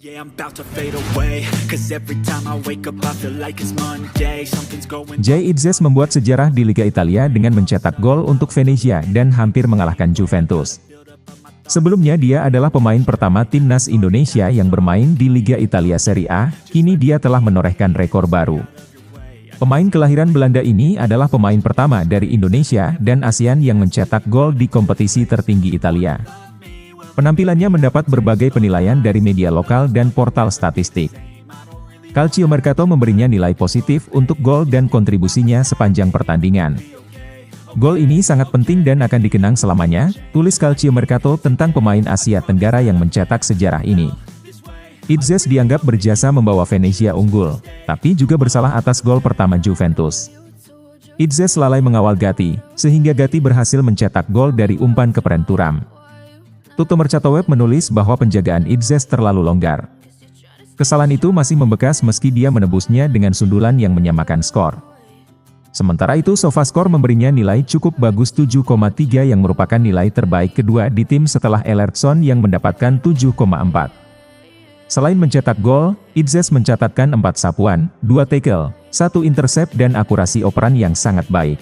Yeah, I'm about to fade away, 'cause every time I wake up I feel like it's Monday, something's going. Jay Itzes membuat sejarah di Liga Italia dengan mencetak gol untuk Venezia dan hampir mengalahkan Juventus. Sebelumnya dia adalah pemain pertama timnas Indonesia yang bermain di Liga Italia Serie A, kini dia telah menorehkan rekor baru. Pemain kelahiran Belanda ini adalah pemain pertama dari Indonesia dan ASEAN yang mencetak gol di kompetisi tertinggi Italia. Penampilannya mendapat berbagai penilaian dari media lokal dan portal statistik. Calciomercato memberinya nilai positif untuk gol dan kontribusinya sepanjang pertandingan. Gol ini sangat penting dan akan dikenang selamanya, tulis Calciomercato tentang pemain Asia Tenggara yang mencetak sejarah ini. Itzes dianggap berjasa membawa Venezia unggul, tapi juga bersalah atas gol pertama Juventus. Itzes lalai mengawal Gatti, sehingga Gatti berhasil mencetak gol dari umpan keperen Thuram. Calciomercato menulis bahwa penjagaan Itzes terlalu longgar. Kesalahan itu masih membekas meski dia menebusnya dengan sundulan yang menyamakan skor. Sementara itu SofaScore memberinya nilai cukup bagus 7,3 yang merupakan nilai terbaik kedua di tim setelah Ellertson yang mendapatkan 7,4. Selain mencetak gol, Itzes mencatatkan 4 sapuan, 2 tackle, 1 intercept dan akurasi operan yang sangat baik.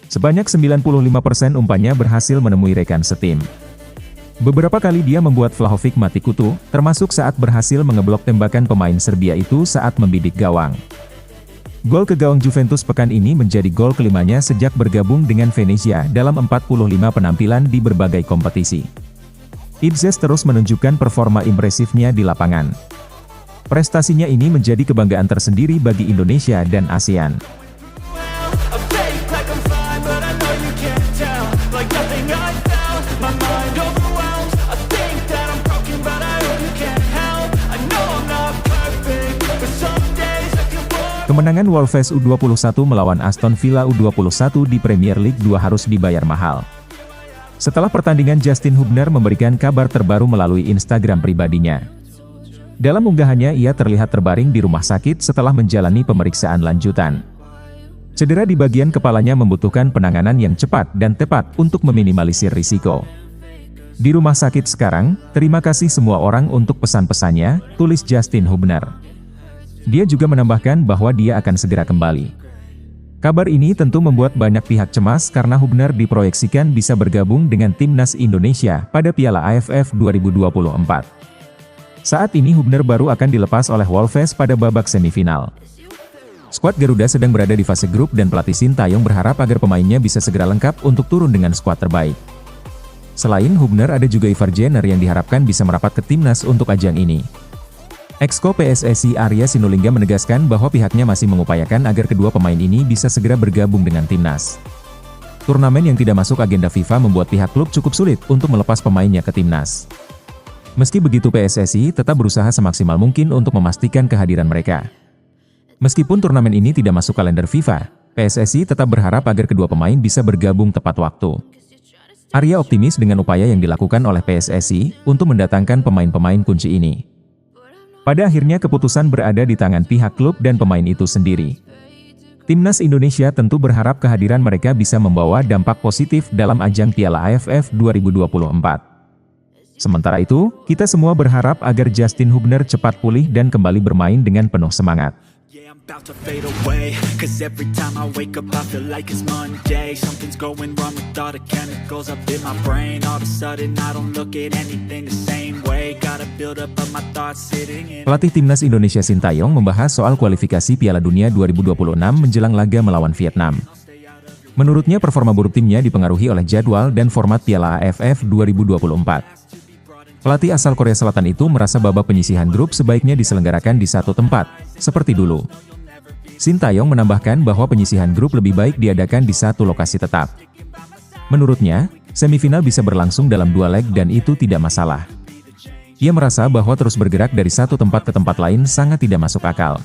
Sebanyak 95% umpannya berhasil menemui rekan setim. Beberapa kali dia membuat Vlahovic mati kutu, termasuk saat berhasil mengeblok tembakan pemain Serbia itu saat membidik gawang. Gol ke gawang Juventus pekan ini menjadi gol kelimanya sejak bergabung dengan Venezia dalam 45 penampilan di berbagai kompetisi. Itzes terus menunjukkan performa impresifnya di lapangan. Prestasinya ini menjadi kebanggaan tersendiri bagi Indonesia dan ASEAN. Kemenangan Wolves U21 melawan Aston Villa U21 di Premier League 2 harus dibayar mahal. Setelah pertandingan, Justin Hubner memberikan kabar terbaru melalui Instagram pribadinya. Dalam unggahannya, ia terlihat terbaring di rumah sakit setelah menjalani pemeriksaan lanjutan. Cedera di bagian kepalanya membutuhkan penanganan yang cepat dan tepat untuk meminimalisir risiko. Di rumah sakit sekarang, terima kasih semua orang untuk pesan-pesannya, tulis Justin Hubner. Dia juga menambahkan bahwa dia akan segera kembali. Kabar ini tentu membuat banyak pihak cemas karena Hubner diproyeksikan bisa bergabung dengan timnas Indonesia pada Piala AFF 2024. Saat ini Hubner baru akan dilepas oleh Wolves pada babak semifinal. Skuad Garuda sedang berada di fase grup dan pelatih Sintayong berharap agar pemainnya bisa segera lengkap untuk turun dengan skuad terbaik. Selain Hubner, ada juga Ivar Jenner yang diharapkan bisa merapat ke timnas untuk ajang ini. Exco PSSI Arya Sinulinga menegaskan bahwa pihaknya masih mengupayakan agar kedua pemain ini bisa segera bergabung dengan timnas. Turnamen yang tidak masuk agenda FIFA membuat pihak klub cukup sulit untuk melepas pemainnya ke timnas. Meski begitu, PSSI tetap berusaha semaksimal mungkin untuk memastikan kehadiran mereka. Meskipun turnamen ini tidak masuk kalender FIFA, PSSI tetap berharap agar kedua pemain bisa bergabung tepat waktu. Arya optimis dengan upaya yang dilakukan oleh PSSI untuk mendatangkan pemain-pemain kunci ini. Pada akhirnya keputusan berada di tangan pihak klub dan pemain itu sendiri. Timnas Indonesia tentu berharap kehadiran mereka bisa membawa dampak positif dalam ajang Piala AFF 2024. Sementara itu, kita semua berharap agar Justin Hubner cepat pulih dan kembali bermain dengan penuh semangat. About to fade away, 'cause every time I wake up I feel like it's Monday, something's going wrong with all the chemicals up in my brain, all of a sudden I don't look at anything the same way, gotta build up of my thoughts sitting in. Pelatih timnas Indonesia Sintayong membahas soal kualifikasi Piala Dunia 2026 menjelang laga melawan Vietnam. Menurutnya performa buruk timnya dipengaruhi oleh jadwal dan format Piala AFF 2024. Pelatih asal Korea Selatan itu merasa babak penyisihan grup sebaiknya diselenggarakan di satu tempat, seperti dulu. Sintayong menambahkan bahwa penyisihan grup lebih baik diadakan di satu lokasi tetap. Menurutnya, semifinal bisa berlangsung dalam 2 leg dan itu tidak masalah. Ia merasa bahwa terus bergerak dari satu tempat ke tempat lain sangat tidak masuk akal.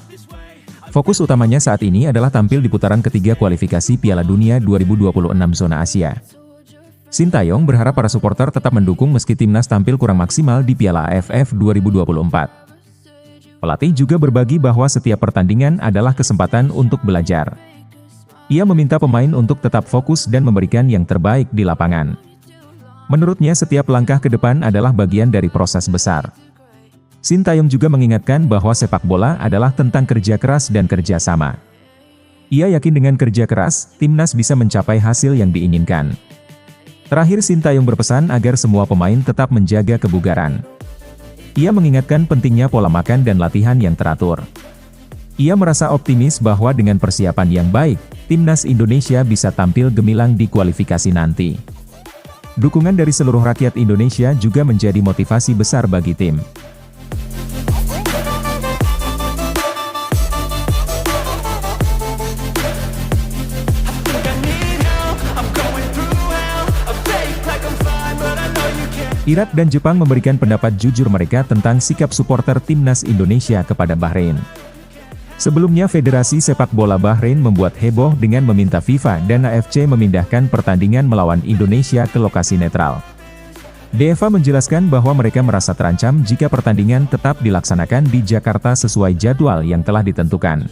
Fokus utamanya saat ini adalah tampil di putaran ketiga kualifikasi Piala Dunia 2026 zona Asia. Sintayong berharap para supporter tetap mendukung meski timnas tampil kurang maksimal di Piala AFF 2024. Pelatih juga berbagi bahwa setiap pertandingan adalah kesempatan untuk belajar. Ia meminta pemain untuk tetap fokus dan memberikan yang terbaik di lapangan. Menurutnya setiap langkah ke depan adalah bagian dari proses besar. Sintayong juga mengingatkan bahwa sepak bola adalah tentang kerja keras dan kerja sama. Ia yakin dengan kerja keras, timnas bisa mencapai hasil yang diinginkan. Terakhir Sintayong berpesan agar semua pemain tetap menjaga kebugaran. Ia mengingatkan pentingnya pola makan dan latihan yang teratur. Ia merasa optimis bahwa dengan persiapan yang baik, timnas Indonesia bisa tampil gemilang di kualifikasi nanti. Dukungan dari seluruh rakyat Indonesia juga menjadi motivasi besar bagi tim. Irak dan Jepang memberikan pendapat jujur mereka tentang sikap supporter timnas Indonesia kepada Bahrain. Sebelumnya Federasi Sepak Bola Bahrain membuat heboh dengan meminta FIFA dan AFC memindahkan pertandingan melawan Indonesia ke lokasi netral. DEFA menjelaskan bahwa mereka merasa terancam jika pertandingan tetap dilaksanakan di Jakarta sesuai jadwal yang telah ditentukan.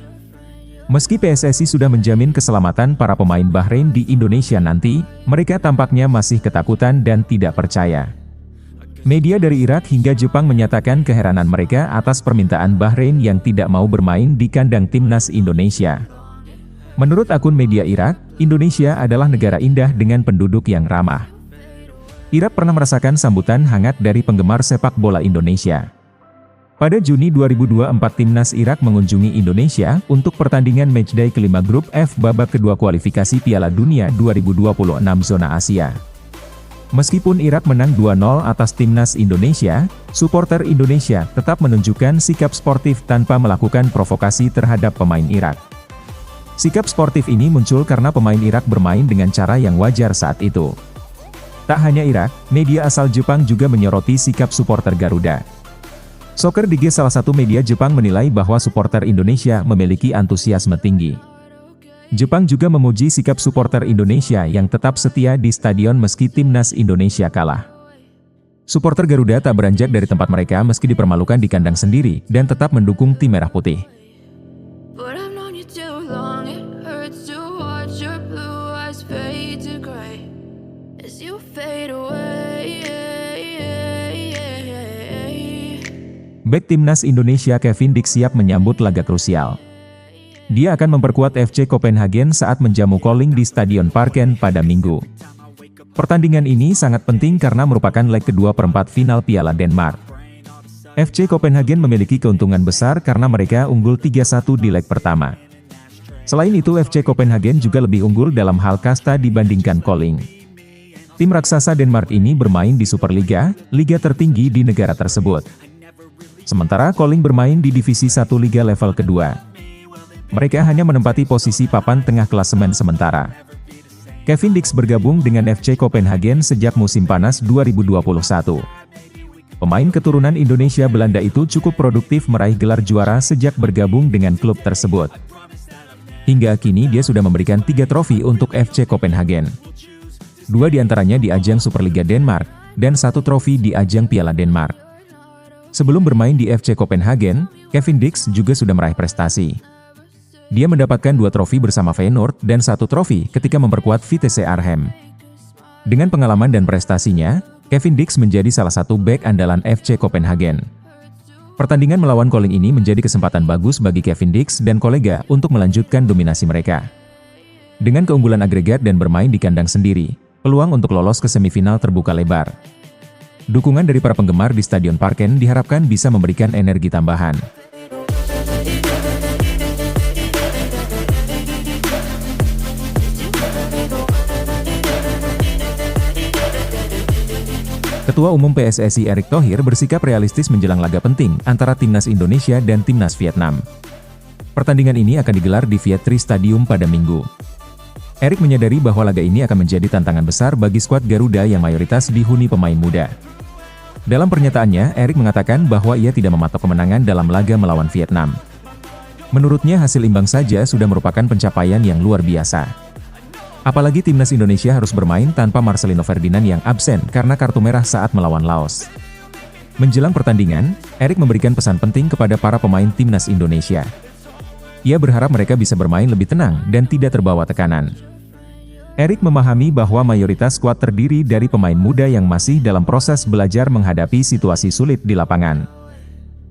Meski PSSI sudah menjamin keselamatan para pemain Bahrain di Indonesia nanti, mereka tampaknya masih ketakutan dan tidak percaya. Media dari Irak hingga Jepang menyatakan keheranan mereka atas permintaan Bahrain yang tidak mau bermain di kandang timnas Indonesia. Menurut akun media Irak, Indonesia adalah negara indah dengan penduduk yang ramah. Irak pernah merasakan sambutan hangat dari penggemar sepak bola Indonesia. Pada Juni 2024 timnas Irak mengunjungi Indonesia untuk pertandingan matchday kelima grup F babak kedua kualifikasi Piala Dunia 2026 zona Asia. Meskipun Irak menang 2-0 atas timnas Indonesia, supporter Indonesia tetap menunjukkan sikap sportif tanpa melakukan provokasi terhadap pemain Irak. Sikap sportif ini muncul karena pemain Irak bermain dengan cara yang wajar saat itu. Tak hanya Irak, media asal Jepang juga menyoroti sikap supporter Garuda. Soccer Digest, salah satu media Jepang, menilai bahwa supporter Indonesia memiliki antusiasme tinggi. Jepang juga memuji sikap supporter Indonesia yang tetap setia di stadion meski timnas Indonesia kalah. Supporter Garuda tak beranjak dari tempat mereka meski dipermalukan di kandang sendiri dan tetap mendukung tim merah putih. Bek timnas Indonesia Kevin Dix siap menyambut laga krusial. Dia akan memperkuat FC Copenhagen saat menjamu Kolding di Stadion Parken pada Minggu. Pertandingan ini sangat penting karena merupakan leg kedua perempat final Piala Denmark. FC Copenhagen memiliki keuntungan besar karena mereka unggul 3-1 di leg pertama. Selain itu FC Copenhagen juga lebih unggul dalam hal kasta dibandingkan Kolding. Tim raksasa Denmark ini bermain di Superliga, liga tertinggi di negara tersebut. Sementara Kolding bermain di Divisi 1 Liga level kedua. Mereka hanya menempati posisi papan tengah klasemen sementara. Kevin Dix bergabung dengan FC Copenhagen sejak musim panas 2021. Pemain keturunan Indonesia Belanda itu cukup produktif meraih gelar juara sejak bergabung dengan klub tersebut. Hingga kini dia sudah memberikan 3 trofi untuk FC Copenhagen. 2 diantaranya di ajang Superliga Denmark, dan 1 trofi di ajang Piala Denmark. Sebelum bermain di FC Copenhagen, Kevin Dix juga sudah meraih prestasi. Dia mendapatkan 2 trofi bersama Feyenoord dan 1 trofi ketika memperkuat Vitesse Arnhem. Dengan pengalaman dan prestasinya, Kevin Dix menjadi salah satu bek andalan FC Copenhagen. Pertandingan melawan Kolding ini menjadi kesempatan bagus bagi Kevin Dix dan kolega untuk melanjutkan dominasi mereka. Dengan keunggulan agregat dan bermain di kandang sendiri, peluang untuk lolos ke semifinal terbuka lebar. Dukungan dari para penggemar di Stadion Parken diharapkan bisa memberikan energi tambahan. Ketua Umum PSSI Erick Thohir bersikap realistis menjelang laga penting antara Timnas Indonesia dan Timnas Vietnam. Pertandingan ini akan digelar di Viet Tri Stadium pada Minggu. Erick menyadari bahwa laga ini akan menjadi tantangan besar bagi skuad Garuda yang mayoritas dihuni pemain muda. Dalam pernyataannya, Erick mengatakan bahwa ia tidak mematok kemenangan dalam laga melawan Vietnam. Menurutnya hasil imbang saja sudah merupakan pencapaian yang luar biasa. Apalagi timnas Indonesia harus bermain tanpa Marcelino Ferdinand yang absen karena kartu merah saat melawan Laos. Menjelang pertandingan, Erick memberikan pesan penting kepada para pemain timnas Indonesia. Ia berharap mereka bisa bermain lebih tenang dan tidak terbawa tekanan. Erick memahami bahwa mayoritas skuad terdiri dari pemain muda yang masih dalam proses belajar menghadapi situasi sulit di lapangan.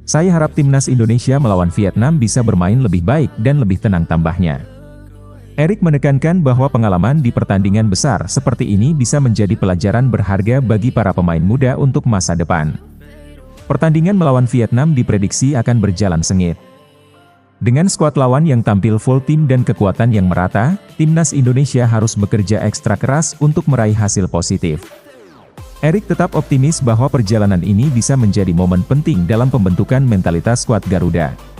Saya harap timnas Indonesia melawan Vietnam bisa bermain lebih baik dan lebih tenang, tambahnya. Erik menekankan bahwa pengalaman di pertandingan besar seperti ini bisa menjadi pelajaran berharga bagi para pemain muda untuk masa depan. Pertandingan melawan Vietnam diprediksi akan berjalan sengit. Dengan skuad lawan yang tampil full tim dan kekuatan yang merata, timnas Indonesia harus bekerja ekstra keras untuk meraih hasil positif. Erik tetap optimis bahwa perjalanan ini bisa menjadi momen penting dalam pembentukan mentalitas skuad Garuda.